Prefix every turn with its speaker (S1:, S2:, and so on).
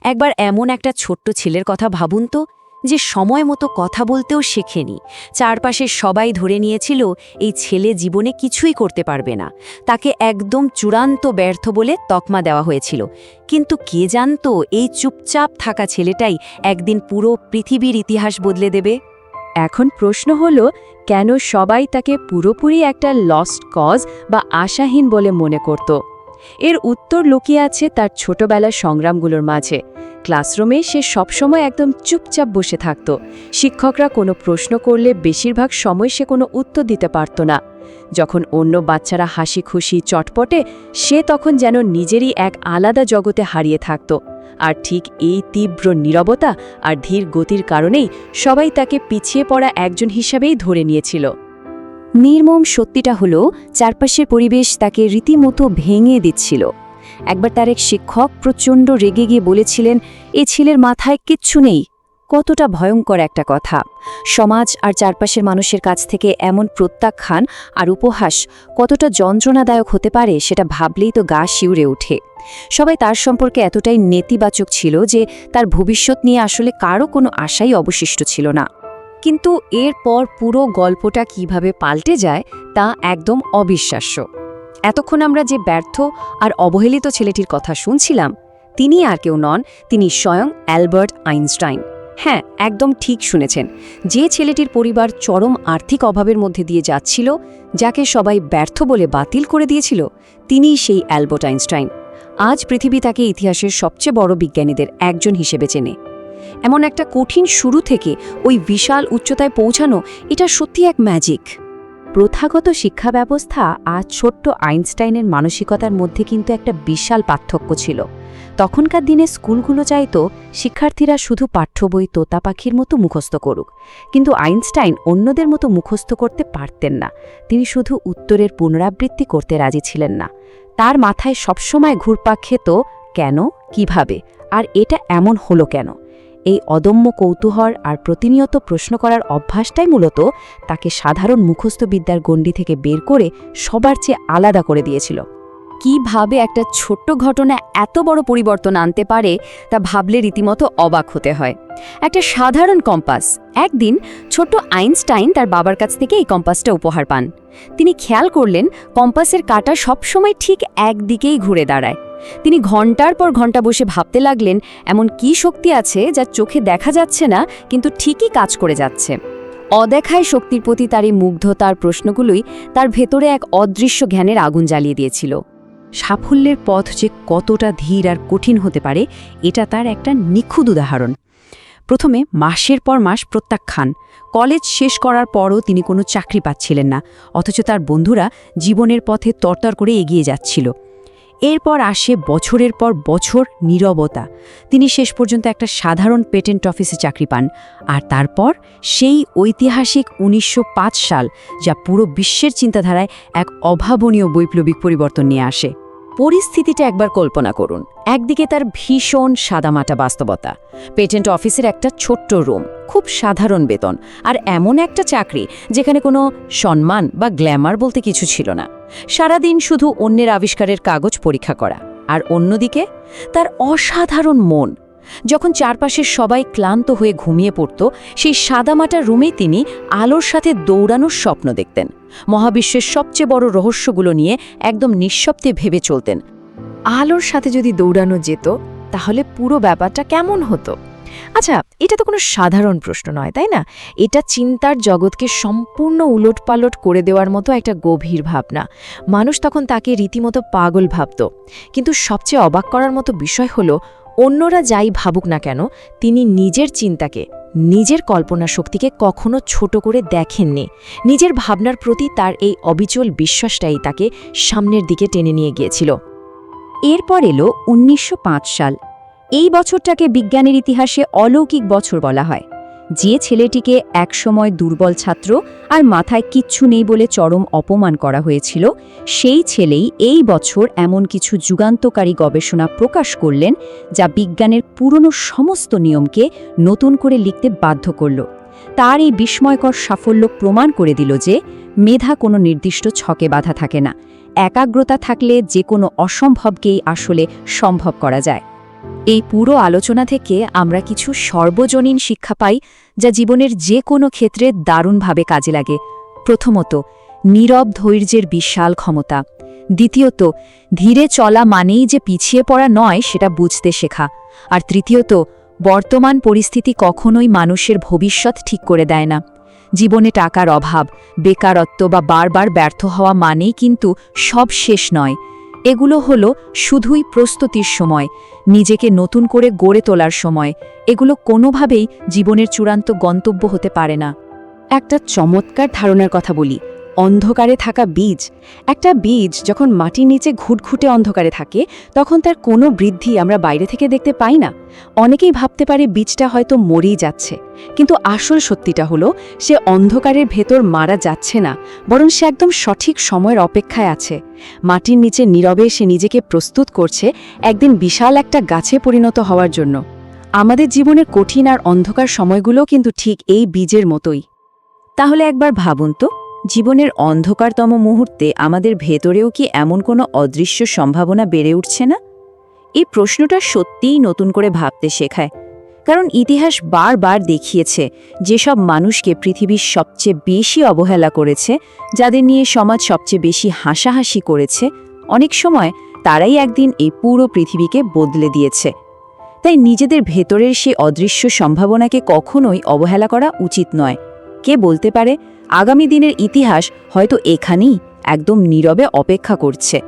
S1: একবার এমন একটা ছোট্ট ছেলের কথা ভাবুন তো, যে সময় মতো কথা বলতেও শেখেনি। চারপাশের সবাই ধরে নিয়েছিল এই ছেলে জীবনে কিছুই করতে পারবে না, তাকে একদম চূড়ান্ত ব্যর্থ বলে তকমা দেওয়া হয়েছিল। কিন্তু কে জানতো এই চুপচাপ থাকা ছেলেটাই একদিন পুরো পৃথিবীর ইতিহাস বদলে দেবে।
S2: এখন প্রশ্ন হলো, কেন সবাই তাকে পুরোপুরি একটা লস্ট কজ বা আশাহীন বলে মনে করত? এর উত্তর লুকিয়ে আছে তার ছোটবেলার সংগ্রামগুলোর মাঝে। ক্লাসরুমে সে সবসময় একদম চুপচাপ বসে থাকত। শিক্ষকরা কোনো প্রশ্ন করলে বেশিরভাগ সময় সে কোনো উত্তর দিতে পারত না। যখন অন্য বাচ্চারা হাসি খুশি চটপটে, সে তখন যেন নিজেরই এক আলাদা জগতে হারিয়ে থাকত। আর ঠিক এই তীব্র নীরবতা আর ধীর গতির কারণেই সবাই তাকে পিছিয়ে পড়া একজন হিসাবেই ধরে নিয়েছিল।
S1: নির্মম সত্যিটা হলো, চারপাশের পরিবেশ তাকে রীতিমতো ভেঙে দিচ্ছিল। একবার তার এক শিক্ষক প্রচণ্ড রেগে গিয়ে বলেছিলেন, এ ছেলের মাথায় কিচ্ছু নেই। কতটা ভয়ঙ্কর একটা কথা! সমাজ আর চারপাশের মানুষের কাছ থেকে এমন প্রত্যাখ্যান আর উপহাস কতটা যন্ত্রণাদায়ক হতে পারে সেটা ভাবলেই তো গা শিউরে ওঠে। সবাই তার সম্পর্কে এতটাই নেতিবাচক ছিল যে তার ভবিষ্যৎ নিয়ে আসলে কারও কোনো আশাই অবশিষ্ট ছিল না। কিন্তু এরপর পুরো গল্পটা কিভাবে পাল্টে যায় তা একদম অবিশ্বাস্য। এতক্ষণ আমরা যে ব্যর্থ আর অবহেলিত ছেলেটির কথা শুনছিলাম, তিনি আর কেউ নন, তিনি স্বয়ং অ্যালবার্ট আইনস্টাইন। হ্যাঁ, একদম ঠিক শুনেছেন। যে ছেলেটির পরিবার চরম আর্থিক অভাবের মধ্যে দিয়ে যাচ্ছিল, যাকে সবাই ব্যর্থ বলে বাতিল করে দিয়েছিল, তিনিই সেই অ্যালবার্ট আইনস্টাইন। আজ পৃথিবী তাকে ইতিহাসের সবচেয়ে বড় বিজ্ঞানীদের একজন হিসেবে চেনে। এমন একটা কঠিন শুরু থেকে ওই বিশাল উচ্চতায় পৌঁছানো, এটা সত্যি এক ম্যাজিক।
S2: প্রথাগত শিক্ষা ব্যবস্থা আর ছোট্ট আইনস্টাইনের মানসিকতার মধ্যে কিন্তু একটা বিশাল পার্থক্য ছিল। তখনকার দিনে স্কুলগুলো চাইতো শিক্ষার্থীরা শুধু পাঠ্য বই তোতা পাখির মতো মুখস্থ করুক, কিন্তু আইনস্টাইন অন্যদের মতো মুখস্থ করতে পারতেন না। তিনি শুধু উত্তরের পুনরাবৃত্তি করতে রাজি ছিলেন না। তার মাথায় সবসময় ঘুরপাক খেত কেন, কিভাবে, আর এটা এমন হলো কেন। এই অদম্য কৌতূহল আর প্রতিনিয়ত প্রশ্ন করার অভ্যাসটাই মূলত তাকে সাধারণ মুখস্থবিদ্যার গণ্ডি থেকে বের করে সবার চেয়ে আলাদা করে দিয়েছিল।
S1: কিভাবে একটা ছোট্ট ঘটনা এত বড় পরিবর্তন আনতে পারে তা ভাবলে রীতিমতো অবাক হতে হয়। একটা সাধারণ কম্পাস। একদিন ছোট্ট আইনস্টাইন তার বাবার কাছ থেকে এই কম্পাসটা উপহার পান। তিনি খেয়াল করলেন কম্পাসের কাঁটা সবসময় ঠিক একদিকেই ঘুরে দাঁড়ায়। তিনি ঘন্টার পর ঘন্টা বসে ভাবতে লাগলেন, এমন কি শক্তি আছে যা চোখে দেখা যাচ্ছে না কিন্তু ঠিকই কাজ করে যাচ্ছে। অদেখায় শক্তির প্রতি তার এই মুগ্ধতার প্রশ্নগুলোই তার ভেতরে এক অদৃশ্য জ্ঞানের আগুন জ্বালিয়ে দিয়েছিল।
S2: সাফল্যের পথ যে কতটা ধীর আর কঠিন হতে পারে, এটা তার একটা নিখুঁত উদাহরণ। প্রথমে মাসের পর মাস প্রত্যাখ্যান। কলেজ শেষ করার পরও তিনি কোনো চাকরি পাচ্ছিলেন না, অথচ তার বন্ধুরা জীবনের পথে তরতর করে এগিয়ে যাচ্ছিল। এরপর আসে বছরের পর বছর নীরবতা। তিনি শেষ পর্যন্ত একটা সাধারণ পেটেন্ট অফিসে চাকরি পান। আর তারপর সেই ঐতিহাসিক ১৯০৫ সাল, যা পুরো বিশ্বের চিন্তাধারায় এক অভাবনীয় বৈপ্লবিক পরিবর্তন নিয়ে আসে।
S1: পরিস্থিতিটা একবার কল্পনা করুন। একদিকে তার ভীষণ সাদামাটা বাস্তবতা, পেটেন্ট অফিসের একটা ছোট্ট রুম, খুব সাধারণ বেতন, আর এমন একটা চাকরি যেখানে কোনো সম্মান বা গ্ল্যামার বলতে কিছু ছিল না। সারাদিন শুধু অন্যের আবিষ্কারের কাগজ পরীক্ষা করা। আর অন্যদিকে তার অসাধারণ মন। যখন চারপাশের সবাই ক্লান্ত হয়ে ঘুমিয়ে পড়ত, সেই সাদামাটা রুমেই তিনি আলোর সাথে দৌড়ানোর স্বপ্ন দেখতেন। মহাবিশ্বের সবচেয়ে বড় রহস্যগুলো নিয়ে একদম নিঃশব্দে ভেবে চলতেন।
S2: আলোর সাথে যদি দৌড়ানো যেত, তাহলে পুরো ব্যাপারটা কেমন হতো? আচ্ছা, এটা তো কোনো সাধারণ প্রশ্ন নয়, তাই না? এটা চিন্তার জগৎকে সম্পূর্ণ উলটপালট করে দেওয়ার মতো একটা গভীর ভাবনা। মানুষ তখন তাকে রীতিমতো পাগল ভাবত। কিন্তু সবচেয়ে অবাক করার মতো বিষয় হলো, অন্যরা যাই ভাবুক না কেন, তিনি নিজের চিন্তাকে, নিজের কল্পনা শক্তিকে কখনো ছোট করে দেখেননি। নিজের ভাবনার প্রতি তার এই অবিচল বিশ্বাসটাই তাকে সামনের দিকে টেনে নিয়ে গিয়েছিল।
S1: এরপর এলো ১৯০৫ সাল। এই বছরটাকে বিজ্ঞানের ইতিহাসে অলৌকিক বছর বলা হয়। যে ছেলেটিকে একসময় দুর্বল ছাত্র আর মাথায় কিচ্ছু নেই বলে চরম অপমান করা হয়েছিল, সেই ছেলেই এই বছর এমন কিছু যুগান্তকারী গবেষণা প্রকাশ করলেন যা বিজ্ঞানের পুরনো সমস্ত নিয়মকে নতুন করে লিখতে বাধ্য করল। তার এই বিস্ময়কর সাফল্য প্রমাণ করে দিল যে মেধা কোনো নির্দিষ্ট ছকে বাঁধা থাকে না। একাগ্রতা থাকলে যে কোনো অসম্ভবকেই আসলে সম্ভব করা যায়। এই পুরো আলোচনা থেকে আমরা কিছু সর্বজনীন শিক্ষা পাই যা জীবনের যে কোনো ক্ষেত্রে দারুণভাবে কাজে লাগে। প্রথমত, নীরব ধৈর্যের বিশাল ক্ষমতা। দ্বিতীয়ত, ধীরে চলা মানেই যে পিছিয়ে পড়া নয় সেটা বুঝতে শেখা। আর তৃতীয়ত, বর্তমান পরিস্থিতি কখনোই মানুষের ভবিষ্যৎ ঠিক করে দেয় না। জীবনে টাকার অভাব, বেকারত্ব বা বারবার ব্যর্থ হওয়া মানেই কিন্তু সব শেষ নয়। এগুলো হলো শুধুই প্রস্তুতির সময়, নিজেকে নতুন করে গড়ে তোলার সময়। এগুলো কোনোভাবেই জীবনের চূড়ান্ত গন্তব্য হতে পারে না।
S2: একটা চমৎকার ধারণার কথা বলি, অন্ধকারে থাকা বীজ। একটা বীজ যখন মাটির নিচে ঘুটঘুটে অন্ধকারে থাকে তখন তার কোনো বৃদ্ধি আমরা বাইরে থেকে দেখতে পাই না। অনেকেই ভাবতে পারে বীজটা হয়তো মরেই যাচ্ছে, কিন্তু আসল সত্যিটা হলো সে অন্ধকারের ভেতর মারা যাচ্ছে না, বরং সে একদম সঠিক সময়ের অপেক্ষায় আছে। মাটির নিচে নীরবে সে নিজেকে প্রস্তুত করছে একদিন বিশাল একটা গাছে পরিণত হওয়ার জন্য। আমাদের জীবনের কঠিন আর অন্ধকার সময়গুলোও কিন্তু ঠিক এই বীজের মতোই।
S1: তাহলে একবার ভাবুন তো, জীবনের অন্ধকারতম মুহূর্তে আমাদের ভেতরেও কি এমন কোনো অদৃশ্য সম্ভাবনা বেড়ে উঠছে না? এই প্রশ্নটা সত্যিই নতুন করে ভাবতে শেখায়। কারণ ইতিহাস বারবার দেখিয়েছে যেসব মানুষকে পৃথিবীর সবচেয়ে বেশি অবহেলা করেছে, যাদের নিয়ে সমাজ সবচেয়ে বেশি হাসাহাসি করেছে, অনেক সময় তারাই একদিন এই পুরো পৃথিবীকে বদলে দিয়েছে। তাই নিজেদের ভেতরের সেই অদৃশ্য সম্ভাবনাকে কখনোই অবহেলা করা উচিত নয়। কে বলতে পারে আগামী দিনের ইতিহাস হয়তো এখানেই একদম নীরবে অপেক্ষা করছে।